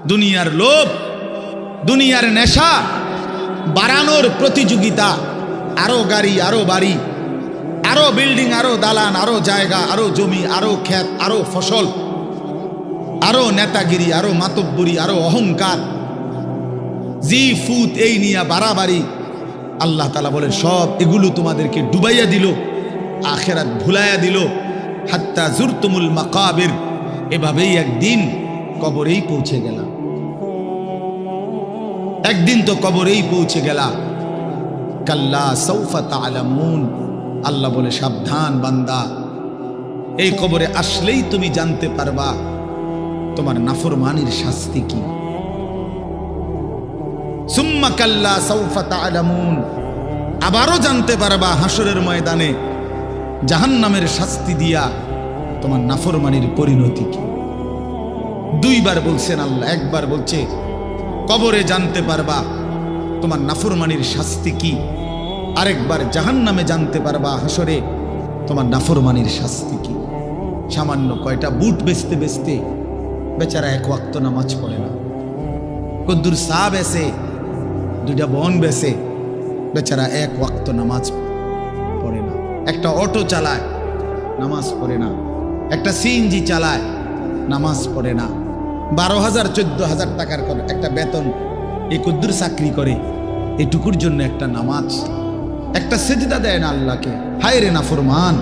দুনিয়ার লোভ, দুনিয়ার নেশা বাড়ানোর প্রতিযোগিতা, আরো গাড়ি, আরো বাড়ি, আরো বিল্ডিং, আরো দালান, আরো জায়গা, আরো জমি, আরো ক্ষেত, আরো ফসল, আরো নেতাগিরি, আরো মাতব্বরি, আরো অহংকার, জি ফুত, এই নিয়ে বাড়াবাড়ি। আল্লাহ তাআলা বলে সব এগুলো তোমাদেরকে ডুবাইয়া দিল, আখিরাত ভুলাইয়া দিল। হাত্তা জুরতুমুল মাকাবির, এভাবেই একদিন কবরেই পৌঁছে গেলাম। একদিন তো কবরেই পৌঁছে গেলা। কাল্লা সাউফা তা'লামুন, আল্লাহ বলে সাবধান বান্দা, এই কবরে আসলেই তুমি জানতে পারবা তোমার নাফরমানির শাস্তি কি। সুম্মা কাল্লা সাউফা তা'লামুন, আবারও জানতে পারবা হাসরের ময়দানে জাহান্নামের শাস্তি দিয়া তোমার নাফরমানির পরিণতি কি। দুইবার বলছেন আল্লাহ, একবার বলছে কবরে জানতে পারবা তোমার নাফরমানির শাস্তি কি, আরেকবার জাহান্নামে জানতে পারবা হাসরে তোমার নাফরমানির শাস্তি কি। সামান্য কয়টা বুট বেচতে বেচতে বেচারা এক ওয়াক্ত নামাজ পড়ে না, কদ্দুর চা বেচে, দুইটা বন বেচে, বেচারা এক ওয়াক্ত নামাজ পড়ে না। একটা অটো চালায়, নামাজ পড়ে না। একটা সিএনজি চালায়, নামাজ পড়ে না। 12,000 14,000 টাকার একটা বেতন, এই কদ্দুর চাকরি করে, এটুকুর জন্য একটা নামাজ, একটা সেজদা দেয় না আল্লাহকে। হায় রে নাফরমান,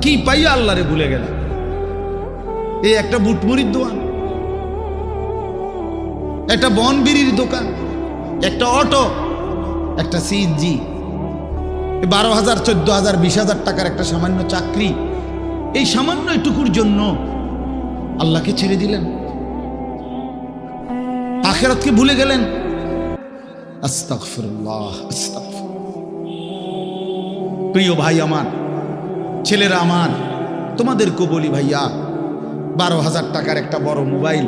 কি পাইয়া আল্লাহরে ভুলে গেল। এই একটা বুটমুড়ির দোকান, একটা বন বিড়ির দোকান, একটা অটো, একটা সিএনজি, 12,000 14,000 20,000 টাকার একটা সামান্য চাকরি, এই সামান্য এটুকুর জন্য আল্লাহকে ছেড়ে দিলেন, আখিরাতকে ভুলে গেলেন। আস্তাগফিরুল্লাহ, আস্তাগফিরুল্লাহ। প্রিয় ভাই আমার, ছেলেরা আমার, তোমাদেরকে বলি ভাইয়া, 12,000 টাকার একটা বড় মোবাইল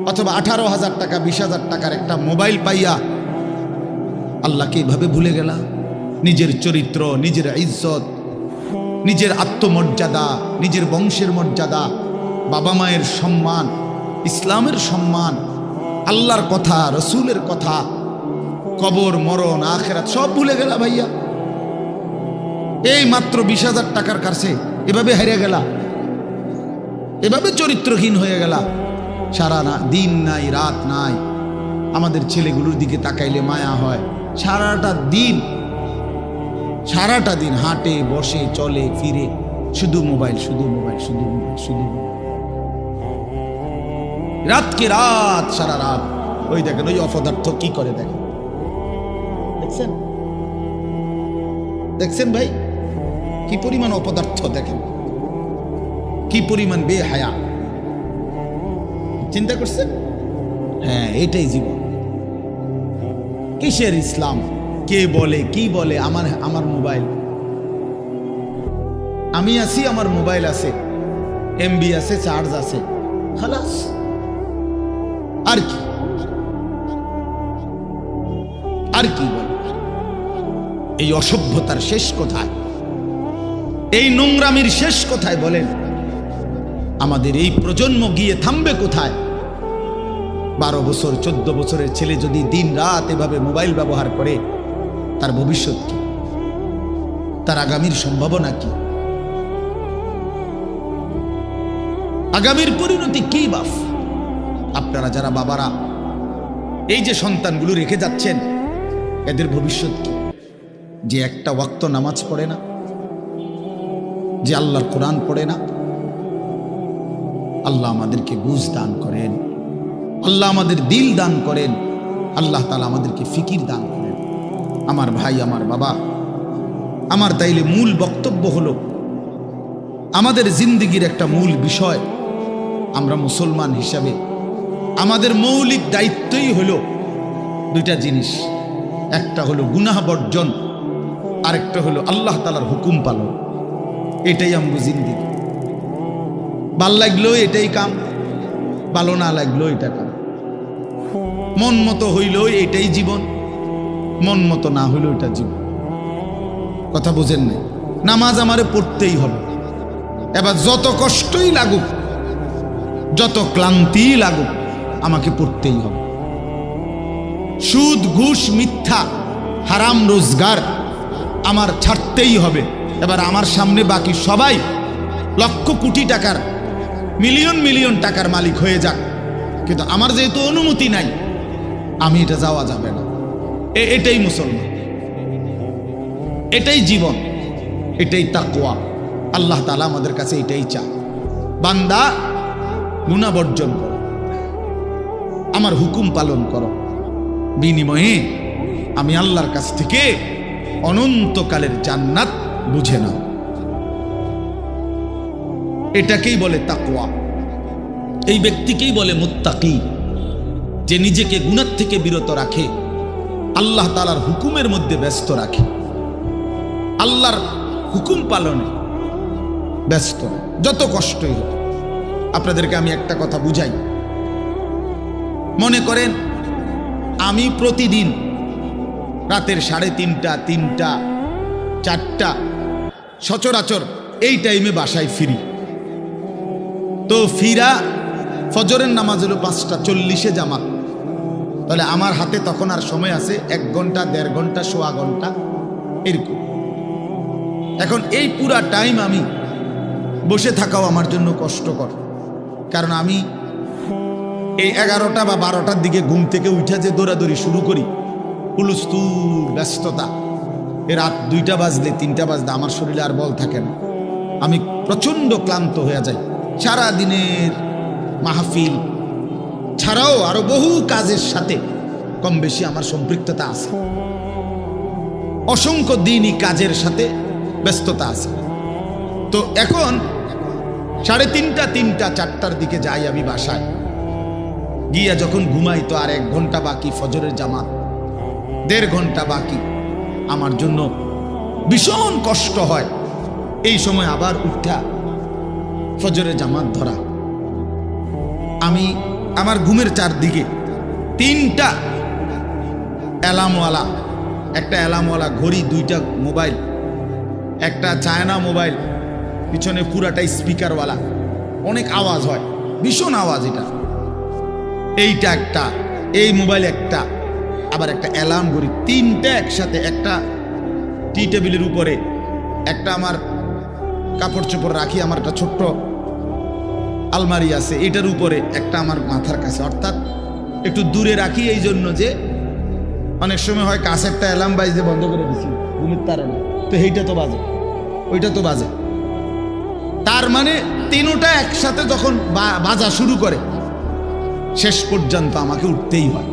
অথবা 18,000 টাকা 20,000 টাকার একটা মোবাইল পাইয়া আল্লাহকে এইভাবে ভুলে গেলা। নিজের চরিত্র, নিজের ইজ্জত, নিজের আত্মমর্যাদা, নিজের বংশের মর্যাদা, বাবা মায়ের সম্মান, ইসলামের সম্মান, আল্লাহর কথা, রসুলের কথা, কবর, মরণ, আখিরাত সব ভুলে গেলা ভাইয়া। এই মাত্র 20,000 টাকার কাছে এভাবে হারিয়ে গেলা, এভাবে চরিত্রহীন হয়ে গেলা। সারা দিন নাই, রাত নাই। আমাদের ছেলেগুলোর দিকে তাকাইলে মায়া হয়। সারাটা দিন হাঁটে, বসে, চলে, ফিরে, শুধু মোবাইল, শুধু মোবাইল, শুধু মোবাইল, শুধু মোবাইল। রাতকে রাত, সারা রাত। ওই দেখেন ওই অপদার্থ কি করে, দেখেন, দেখছেন, দেখছেন ভাই কি পরিমাণ অপদার্থ, দেখেন কি পরিমাণ বেহায়া। চিন্তা করছেন? হ্যাঁ, এটাই জীবন। কিসের ইসলাম? কে বলে, কি বলে? আমার মোবাইল, আমি আছি, আমার মোবাইল আছে, এমবি আছে, চার্জ আছে, খালাস। আর কি, আর কি বল? এই অসভ্যতার শেষ কোথায়? এই নোংরামির শেষ কোথায় বলেন? আমাদের এই প্রজন্ম গিয়ে থামবে কোথায়? 12 বছর 14 বছরের ছেলে যদি দিন রাত এভাবে মোবাইল ব্যবহার করে, তার ভবিষ্যৎ কি? তার আগামীর সম্ভাবনা কি? আগামীর পরিণতি কি বাপ? আপনারা যারা বাবারা এই যে সন্তানগুলো রেখে যাচ্ছেন, এদের ভবিষ্যৎ কি? যে একটা ওয়াক্ত নামাজ পড়ে না, যে আল্লাহর কোরআন পড়ে না। আল্লাহ আমাদেরকে বুঝ দান করেন, আল্লাহ আমাদের দিল দান করেন, আল্লাহ তাআলা আমাদেরকে ফিকির দান করেন। আমার ভাই, আমার বাবা, আমার তাইলে মূল বক্তব্য হলো, আমাদের জিন্দেগির একটা মূল বিষয়, আমরা মুসলমান হিসাবে আমাদের মৌলিক দায়িত্বই হলো দুইটা জিনিস। একটা হলো গুনাহ বর্জন, আরেকটা হলো আল্লাহ তাআলার হুকুম পালন। এটাই আমগো জিন্দেগি। ভাল লাগলো এটাই কাম, ভালো না লাগলো এটা কাম। মন মতো হইল এটাই জীবন, মন মতো না হইল এটা জীবন। কথা বুঝেন না? নামাজ আমারে পড়তেই হবে। এবার যত কষ্টই লাগুক, যত ক্লান্তি লাগুক, আমাকে পড়তেই হবে। সুদ, ঘুষ, মিথ্যা, হারাম রোজগার আমার ছাড়তেই হবে। এবার আমার সামনে বাকি সবাই লক্ষ কোটি টাকার, মিলিয়ন মিলিয়ন টাকার মালিক হয়ে যাক, কিন্তু আমার যেহেতু অনুমতি নাই, আমি এটা যাওয়া যাবে না। এটাই মুসলমান, এটাই জীবন, এটাই তাকওয়া। আল্লাহ তাআলা আমাদের কাছে এটাই চায়, বান্দা গুনাহ বর্জন করো, আমার হুকুম পালন করো, বিনিময়ে আমি আল্লাহর কাছ থেকে অনন্তকালের জান্নাত বুঝে নাও। এটাকেই বলে তাকওয়া। এই ব্যক্তিকেই বলে মুত্তাকি, যে নিজেকে গুনাহ থেকে বিরত রাখে, আল্লাহ তাআলার হুকুমের মধ্যে ব্যস্ত রাখে, আল্লাহর হুকুম পালনে ব্যস্ত, যত কষ্টই হোক। আপনাদেরকে আমি একটা কথা বুঝাই। মনে করেন আমি প্রতিদিন রাতের 3:30, 3টা, 4টা সচরাচর এই টাইমে বাসায় ফিরি। তো ফিরা ফজরের নামাজ হলো 5:40 জামাত, তাহলে আমার হাতে তখন আর সময় আছে 1 ঘন্টা, 1.5 ঘন্টা, 1.25 ঘন্টা এরকম। এখন এই পুরা টাইম আমি বসে থাকাও আমার জন্য কষ্টকর, কারণ আমি এই 11টা বা 12টার দিকে ঘুম থেকে উঠে যে দৌড়াদৌড়ি শুরু করি, হুলস্থুল ব্যস্ততা, রাত 2টা বাজলে 3টা বাজলে আমার শরীরে আর বল থাকে না, আমি প্রচন্ড ক্লান্ত হয়ে যাই। সারা দিনের মাহফিল ছাড়াও আরো বহু কাজের সাথে কম বেশি আমার সম্পৃক্ততা আছে, অসংখ্য দিনই কাজের সাথে ব্যস্ততা আছে। তো এখন 3:30, 3টা, 4টার দিকে যাই আমি বাসায়, গিয়া যখন ঘুমাই তো আর 1 ঘন্টা বাকি ফজরের জামাত, 1.5 ঘন্টা বাকি। আমার জন্য ভীষণ কষ্ট হয় এই সময় আবার উঠা ফজরের জামাত ধরা। আমি আমার ঘুমের চারদিকে 3টা অ্যালার্মওয়ালা, একটা অ্যালার্মওয়ালা ঘড়ি, 2টা মোবাইল, একটা চায়না মোবাইল, পিছনে পুরাটাই স্পিকারওয়ালা, অনেক আওয়াজ হয়, ভীষণ আওয়াজ এটা। এইটা একটা, এই মোবাইল একটা, আবার একটা অ্যালার্ম ঘড়ি, 3টা একসাথে। একটা টি টেবিলের উপরে, একটা আমার কাপড় চোপড় রাখি, আমার একটা ছোট্ট আলমারি আছে, এটার উপরে একটা আমার মাথার কাছে, অর্থাৎ একটু দূরে রাখি এই জন্য যে অনেক সময় হয় কাছেরটা অ্যালার্ম বাজতে বন্ধ করে দিচ্ছি ঘুমের তাড়না, তো এইটা তো বাজে, ওইটা তো বাজে। তার মানে 3টা একসাথে যখন বাজা শুরু করে, শেষ পর্যন্ত আমাকে উঠতেই হয়,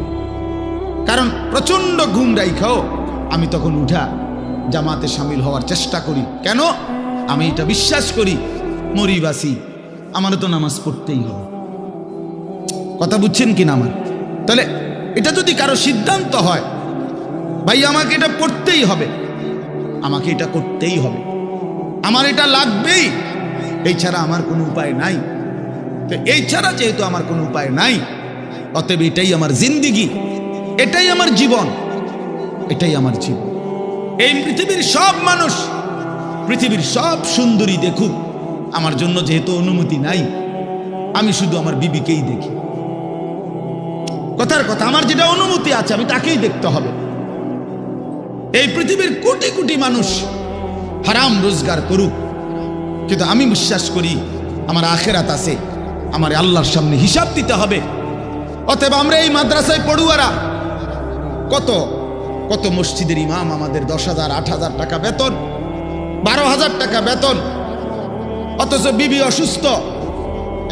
কারণ প্রচন্ড ঘুম রাইখাও আমি তখন উঠা জামাতে শামিল হওয়ার চেষ্টা করি। কেন? আমি এটা বিশ্বাস করি, মরিবাসি আমারও তো নামাজ পড়তেই হবে। কথা বুঝছেন কিনা আমার? তাহলে এটা যদি কারো সিদ্ধান্ত হয়, ভাই আমাকে এটা পড়তেই হবে, আমাকে এটা করতেই হবে, আমার এটা লাগবেই, এই ছাড়া আমার কোনো উপায় নাই। তো এই ছাড়া যেহেতু আমার কোনো উপায় নাই, অতএব এটাই আমার জিন্দিগি, এটাই আমার জীবন, এটাই আমার জীবন। এই পৃথিবীর সব মানুষ, পৃথিবীর সব সুন্দরী দেখুক, আমার জন্য যেহেতু অনুমতি নাই, আমি শুধু আমার বিবিকেই দেখি। কথার কথা, আমার যেটা অনুমতি আছে আমি তাকেই দেখতে হবে। এই পৃথিবীর কোটি কোটি মানুষ হারাম রোজগার করুক, কিন্তু আমি বিশ্বাস করি আমার আখেরাত আছে, আমার আল্লাহর সামনে হিসাব দিতে হবে। অতএব আমরা এই মাদ্রাসায় পড়ুয়ারা, কত কত মসজিদের ইমাম, আমাদের 10,000, 8,000 টাকা বেতন, 12,000 টাকা বেতন, অথচ বিবি অসুস্থ,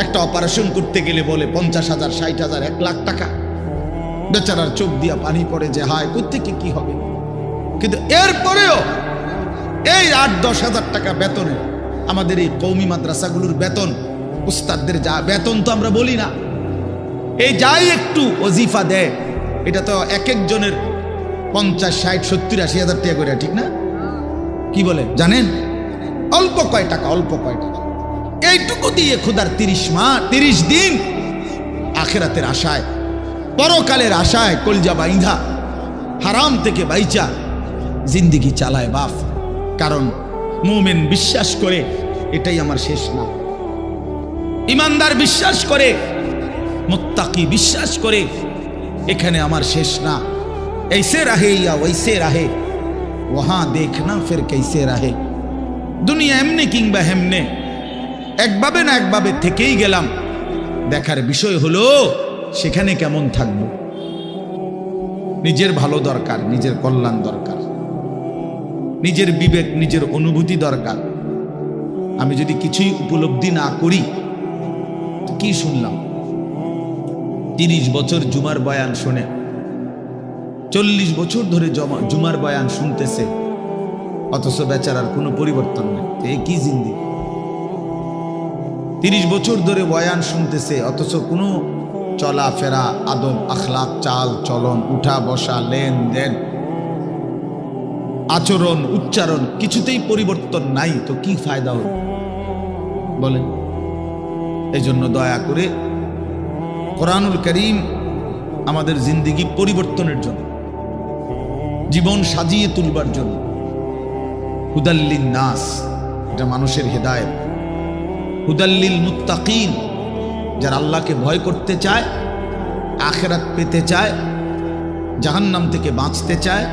একটা অপারেশন করতে গেলে বলে 50,000, 60,000, 1 লাখ টাকা। বেচারার চোখ দিয়া পানি পড়ে যে হায় কোত্থেকে কি হবে। কিন্তু এরপরেও এই 8-10 হাজার টাকা বেতনে আমাদের এই কওমি মাদ্রাসাগুলোর বেতন, উস্তাদদের যা বেতন তো আমরা বলি না, এই যাই একটু ওজিফা দেয়, এটা তো এক একজনের 50, 60, 70, 80 হাজার টাকা করে, ঠিক না? কি বলে জানেন? অল্প কয় টাকা, অল্প কয় টাকা। এইটুকু দিয়ে খোদার 30 দিন আখেরাতের আশায়, পরকালের আশায় কলজা বাইন্ধা হারাম থেকে বাইচা জিন্দিগি চালায় বাপ। কারণ মুমিন বিশ্বাস করে এটাই আমার শেষ না, ইমানদার বিশ্বাস করে মুত্তাকি বিশ্বাস করে এখানে আমার শেষ না, ऐसे रहे या वैसे रहे वहां देखना फिर कैसे रहे। দুনিয়া এমনি কিংবা হেমনে একভাবে না একভাবে থেকেই গেলাম, দেখার বিষয় হলো সেখানে কেমন থাকবো। নিজের ভালো দরকার, নিজের কল্যাণ দরকার, নিজের বিবেক নিজের অনুভূতি দরকার। আমি যদি কিছুই উপলব্ধি না করি তো কি শুনলাম? 30 বছর জুমার বয়ান শুনে, 40 বছর ধরে জুমার বয়ান শুনতেছে, অথচ বেচারার কোনো পরিবর্তন নেই। এই কি জিন্দেগি? 30 বছর ধরে বয়ান শুনতেছে, অথচ কোনো চলাফেরা, আদব, আখলাক, চাল চলন, উঠা বসা, লেনদেন, আচরণ, উচ্চারণ কিছুতেই পরিবর্তন নাই, তো কি ফায়দা হল বলেন? এই জন্য দয়া করে কোরআনুল কারীম আমাদের জিন্দেগি পরিবর্তনের জন্য, জীবন সাজিয়ে তুলবার জন্য, হুদাল্লিন নাস, এটা মানুষের হেদায়েত, হুদাল্লিল মুত্তাকিন, যারা আল্লাহকে ভয় করতে চায়, আখিরাত পেতে চায়, জাহান্নাম থেকে বাঁচতে চায়,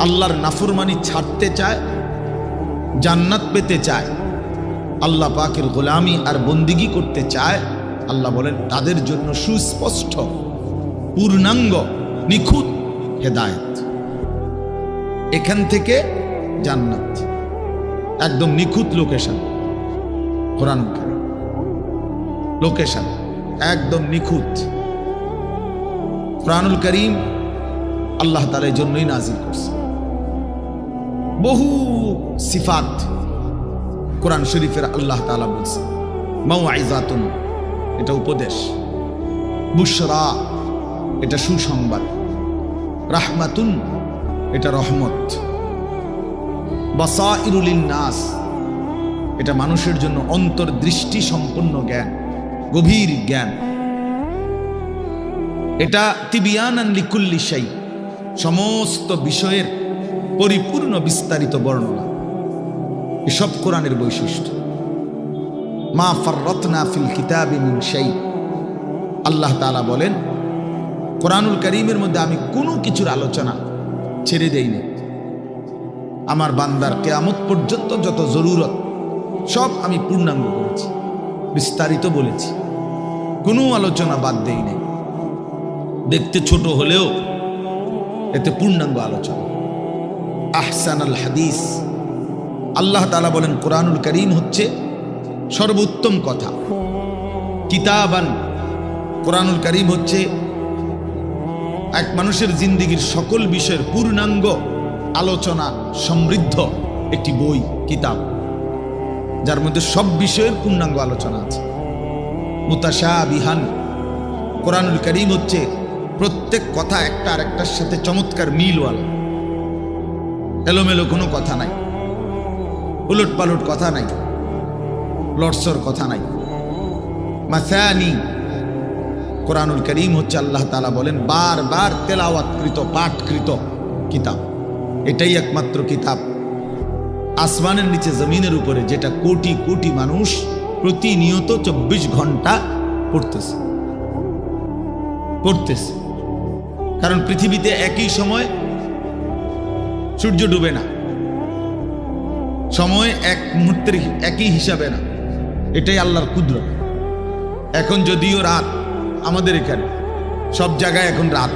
আল্লাহর নাফরমানি ছাড়তে চায়, জান্নাত পেতে চায়, আল্লাহ পাকের গোলামি আর বন্দিগি করতে চায়, আল্লাহ বলেন তাদের জন্য সুস্পষ্ট পূর্ণাঙ্গ নিখুঁত হেদায়েত। এখান থেকে জান্নাত, একদম নিখুঁত লোকেশন। কোরআন লোকেশন একদম নিখুঁত। কোরআনুল কারীম আল্লাহ তাআলার জন্যই নাজিল করছে। বহু সিফাত কোরআন শরীফের আল্লাহ তাআলা বলছে। মাউইযাতুন, এটা উপদেশ, বুশরা, এটা সুসংবাদ, রাহমাতুন, এটা রহমত, বাসাইরুল লিন্নাস, এটা মানুষের জন্য অন্তর্দৃষ্টি সম্পন্ন জ্ঞান, গভীর জ্ঞান, এটা তিবিয়ানান লিকুল্লি শাই, সমস্ত বিষয়ের পরিপূর্ণ বিস্তারিত বর্ণনা। এসব কোরআনের বৈশিষ্ট্য। মা ফাররাতনা ফিল কিতাবি মিন শাই, আল্লাহ তাআলা বলেন কোরআনুল কারীমের মধ্যে আমি কোনো কিছুর আলোচনা ছেড়ে দেই না। আমার বান্দার কিয়ামত পর্যন্ত যত জরুরত সব আমি পূর্ণাঙ্গ করেছি, বিস্তারিত বলেছি, কোনো আলোচনা বাদ দেই নাই। দেখতে ছোট হলেও এতে পূর্ণাঙ্গ আলোচনা। আহসানুল হাদিস, আল্লাহ তাআলা বলেন কোরআনুল কারীম হচ্ছে সর্বোত্তম কথা। কিতাবান, কোরআনুল কারীম হচ্ছে এক মানুষের জিন্দেগীর সকল বিষয়ের পূর্ণাঙ্গ আলোচনা সমৃদ্ধ একটি বই, কিতাব, যার মধ্যে সব বিষয়ের পূর্ণাঙ্গ আলোচনা আছে। মুতাশাবিহান, কোরআনুল কারীম হচ্ছে প্রত্যেক কথা একটা আরেকটার সাথে চমৎকার মিলওয়ালা, এলোমেলো কোনো কথা নাই, উলট পালট কথা নাই, লটসর কথা নাই। মাসানি, কোরআনুল কারীম হচ্ছে আল্লাহ তাআলা বলেন বারবার তেলাওয়াতকৃত, পাঠকৃত কিতাব। এটাই একমাত্র কিতাব আসমানের নিচে জমিনের উপরে যেটা কোটি কোটি মানুষ প্রতিনিয়ত 24 ঘন্টা পড়তেছে। কারণ পৃথিবীতে একই সময় সূর্য ডুবে না, সময় এক মুহূর্তের একই হিসাবে না, এটাই আল্লাহর কুদরত। এখন যদিও রাত, আমাদের এখানে সব জায়গায় এখন রাত,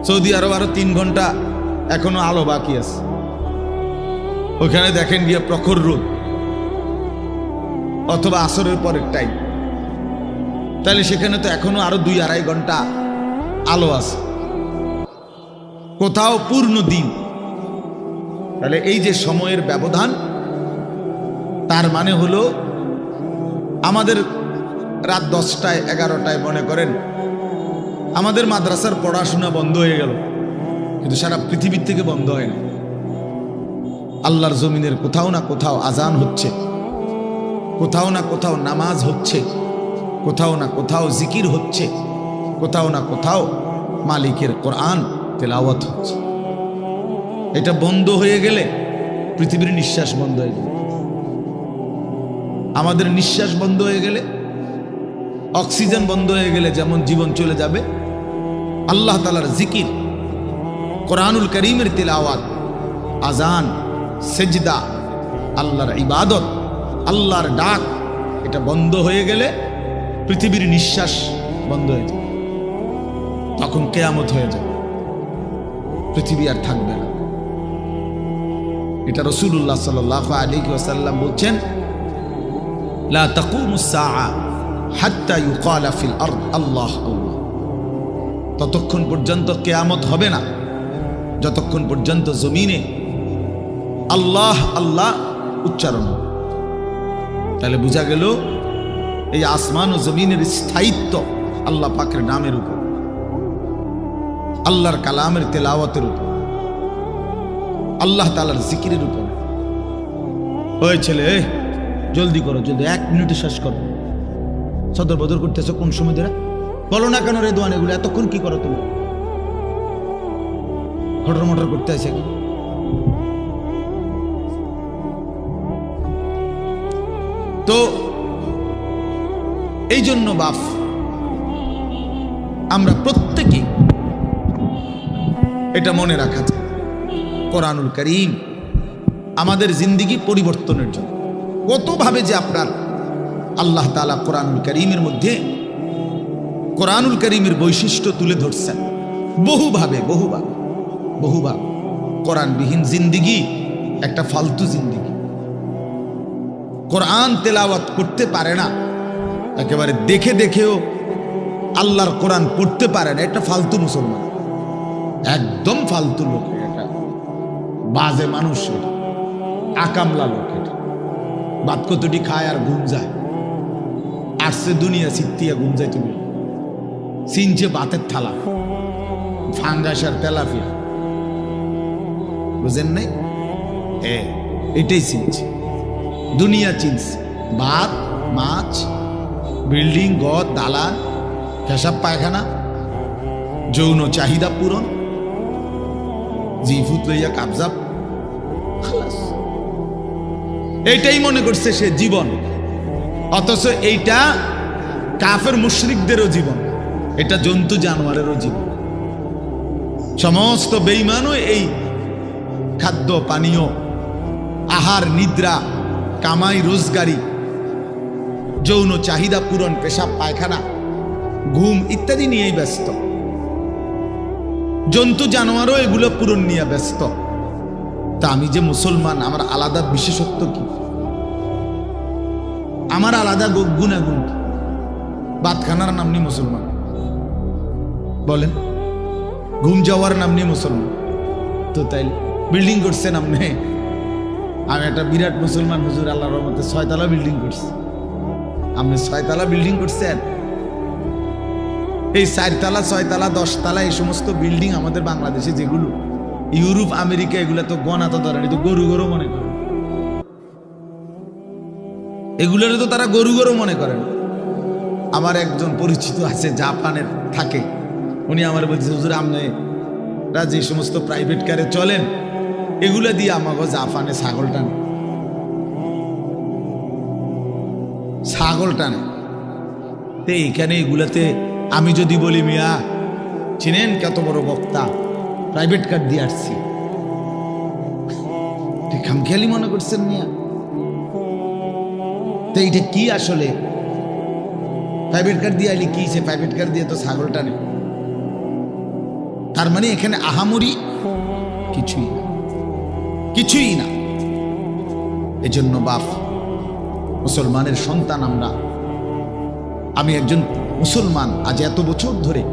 সৌদি আরব আরো 3 ঘন্টা এখনো আলো বাকি আছে। ওখানে দেখেন গিয়ে প্রখর রোদ, অথবা আসরের পরের টাইম, তাহলে সেখানে তো এখনো আরো 2-2.5 ঘন্টা আলো আছে, কোথাও পূর্ণ দিন। তাহলে এই যে সময়ের ব্যবধান, তার মানে হলো আমাদের রাত 10টায় 11টায় মনে করেন আমাদের মাদ্রাসার পড়াশোনা বন্ধ হয়ে গেল, কিন্তু সারা পৃথিবীর থেকে বন্ধ হয় না। আল্লাহর জমিনের কোথাও না কোথাও আজান হচ্ছে, কোথাও না কোথাও নামাজ হচ্ছে, কোথাও না কোথাও জিকির হচ্ছে, কোথাও না কোথাও মালিকের কোরআন তেলাওয়াত হচ্ছে। এটা বন্ধ হয়ে গেলে পৃথিবীর নিঃশ্বাস বন্ধ হয়ে যাবে। আমাদের নিঃশ্বাস বন্ধ হয়ে গেলে অক্সিজেন বন্ধ হয়ে গেলে যেমন জীবন চলে যাবে, আল্লাহ তাআলার জিকির, কোরআনুল কারীমের তিলাওয়াত, আজান, সেজদা, আল্লাহর ইবাদত, আল্লাহর ডাক, এটা বন্ধ হয়ে গেলে পৃথিবীর নিঃশ্বাস বন্ধ হয়ে যাবে। তখন কিয়ামত হয়ে যাবে, পৃথিবী আর থাকবে না। এটা রাসূলুল্লাহ সাল্লাল্লাহু আলাইহি ওয়াসাল্লাম বলছেন, লা তাকুমুস সাআ হাত্তা ইউকালা ফিল আরদ আল্লাহ আল্লাহ। ততক্ষণ পর্যন্ত কিয়ামত হবে না যতক্ষণ পর্যন্ত জমিনে আল্লাহ আল্লাহ উচ্চারণ হবে। তাহলে বোঝা গেল এই আসমান ও জমিনের স্থায়িত্ব আল্লাহ পাকের নামের উপর, আল্লাহর কালামের তেলাওয়াতের উপর, আল্লাহ তাআলার জিকিরের উপর। ওই ছেলে, জলদি করো, জলদি 1 মিনিটে শেষ করো। সদর বদর করতেছো কোন সময় ধরে? বলো না কেন রে দোয়ান, এগুলো এতক্ষণ কি করো তুমি? খটর মটর করতে আছে। তো এই জন্য বাপ, আমরা প্রত্যেকেই এটা মনে রাখা যায়, কোরআনুল কারীম আমাদের জিন্দেগি পরিবর্তনের জন্য কতভাবে যে আপনার আল্লাহ তাআলা কোরআনুল কারীমের মধ্যে কোরআনুল কারীমের বৈশিষ্ট্য তুলে ধরছেন বহুভাবে। কোরআনবিহীন জিন্দেগি একটা ফালতু জিন্দেগি। কোরআন তেলাওয়াত করতে পারে না, একেবারে দেখে দেখেও আল্লাহর কোরআন পড়তে পারে না, এটা ফালতু মুসলমান, একদম ফালতু লোক, এটা বাজে মানুষ, এটা আকামলা লোক, এটা বাদ কতটি খায় আর ঘুম যায়। আসছে দুনিয়া সিত্তিয়া ঘুম যায়, তুমি চিনছে বাতের থালা, ফাঙ্গাস আর তেলাপিয়া, বুঝেন নাই? এটাই চিনছে, দুনিয়া চিনছে। ভাত, মাছ, বিল্ডিং, ঘর, দালান, পেশাব পায়খানা, যৌন চাহিদা পূরণ, জিফুত লইয়া কাবজাব, এইটাই মনে করছে সে জীবন। অথচ এইটা কাফের মুশরিকদেরও জীবন, এটা জন্তু জানোয়ারেরও জীবন। সমস্ত বেঈমানও এই খাদ্য পানীয়, আহার নিদ্রা, কামাই রোজগারি, যৌন চাহিদা পূরণ, পেশাব পায়খানা, ঘুম ইত্যাদি নিয়েই ব্যস্ত। জন্তু জানোয়ারও এগুলো পূরণ নিয়ে ব্যস্ত। তা আমি যে মুসলমান, আমার আলাদা বিশেষত্ব কি? আমার আলাদা গুণাগুণ কি? বাতখানার নাম নিয়ে মুসলমান বলেন, ঘুম যাওয়ার নাম নিয়ে মুসলমান। তো তাই বিল্ডিং করছেন আপনি, আমি একটা বিরাট মুসলমান, হুজুর আল্লাহর রহমতে 6 তলা বিল্ডিং করছি। আপনি 6 তলা বিল্ডিং করছেন? এই 4 তলা, 6 তলা, 10 তলা এই সমস্ত বিল্ডিং আমাদের বাংলাদেশে যেগুলো, ইউরোপ আমেরিকা এগুলা তো গণা তো ধরেন, তো গরু গরু মনে করেন, এগুলোর তো তারা গরু গরু মনে করেন। আমার একজন পরিচিত আছে, জাপানের থাকে, উনি আমার বলছে, হুজুর আপনারা যে সমস্ত প্রাইভেট কারে চলেন, এগুলা দিয়ে আমাকে জাপানে ছাগল টানে। তো এইখানে এগুলাতে আমি যদি বলি, মিয়া চিনেন কত বড় বক্তা, প্রাইভেট কার দিয়ে আসছি, খামখেয়ালি মনে করছেন মিয়া? তো এইটা কি আসলে? প্রাইভেট কার দিয়ে আইলি কি, সে প্রাইভেট কার দিয়ে তো ছাগল টানে। তার মানে এখানে আহামরি কিছুই না। এজন্য বাপ, মুসলমানের সন্তান আমরা, আমি একজন মুসলমান আজ এত বছর ধরে,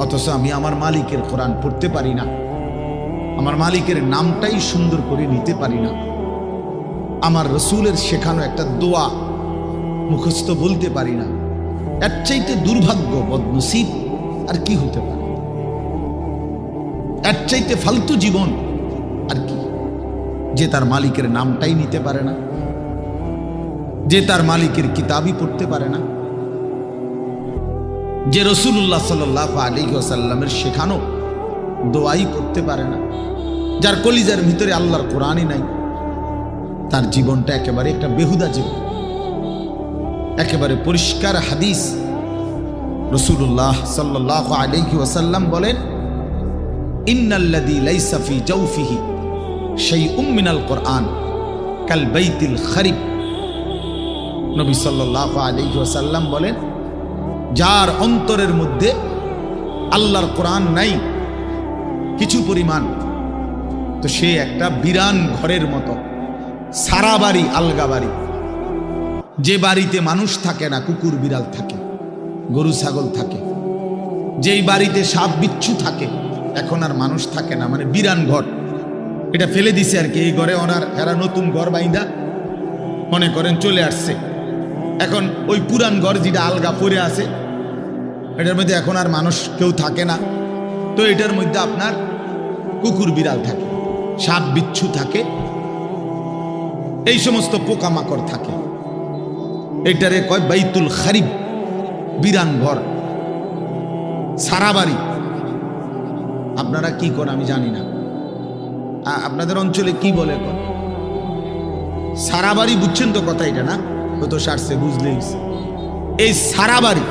অথচ আমি আমার মালিকের কোরআন পড়তে পারি না, আমার মালিকের নামটাই সুন্দর করে নিতে পারি না, আমার রসুলের শেখানো একটা দোয়া মুখস্থ বলতে পারি না। এর চাইতে দুর্ভাগ্য, বদনসিব আর কি হতে পারে? এর চাইতে ফালতু জীবন আর কি? যে তার মালিকের নামটাই নিতে পারে না, যে তার মালিকের কিতাবই পড়তে পারে না, যে রাসূলুল্লাহ সাল্লাল্লাহু আলাইহি ওয়াসাল্লামের শেখানো দোয়াই পড়তে পারে না, যার কলিজার ভিতরে আল্লাহর কোরআনই নাই, তার জীবনটা একেবারে একটা বেহুদা জীবন, একেবারে পরিষ্কার হাদিস। রাসূলুল্লাহ সাল্লাল্লাহু আলাইহি ওয়াসাল্লাম বলেন, ইন্নাল্লাযী লাইসা ফি জাওফিহি শাইউম মিনাল কুরআন কাল বাইতিল খারিব। নবী সাল্লাল্লাহু আলাইহি ওয়াসাল্লাম বলেন, যার অন্তরের মধ্যে আল্লাহর কোরআন নাই কিছু পরিমাণ, তো সে একটা বিরান ঘরের মতো, সারা বাড়ি আলগা বাড়ি। যে বাড়িতে মানুষ থাকে না, কুকুর বিড়াল থাকে, গরু ছাগল থাকে, যেই বাড়িতে সাপ বিচ্ছু থাকে, এখন আর মানুষ থাকে না, মানে বিরান ঘর। এটা ফেলে দিছে আর কি। এই ঘরে ওনার এরা নতুন ঘর বাইন্দা মনে করেন চলে আসছে। এখন ওই পুরান ঘর যেটা আলগা পড়ে আছে, এটার মধ্যে এখন আর মানুষ কেউ থাকে না। তো এটার মধ্যে আপনার কুকুর বিড়াল থাকে, সাপ বিচ্ছু থাকে, এই সমস্ত পোকামাকড় থাকে। এটারে কয় বাইতুল খারিব, বিরান ঘর, সারা বাড়ি। আপনারা কি করেন আমি জানি না, আপনাদের অঞ্চলে কি বলে কর সারা বাড়ি, বুঝছেন তো কথা এটা না? কত সারছে বুঝলেই। এই সারা বাড়ি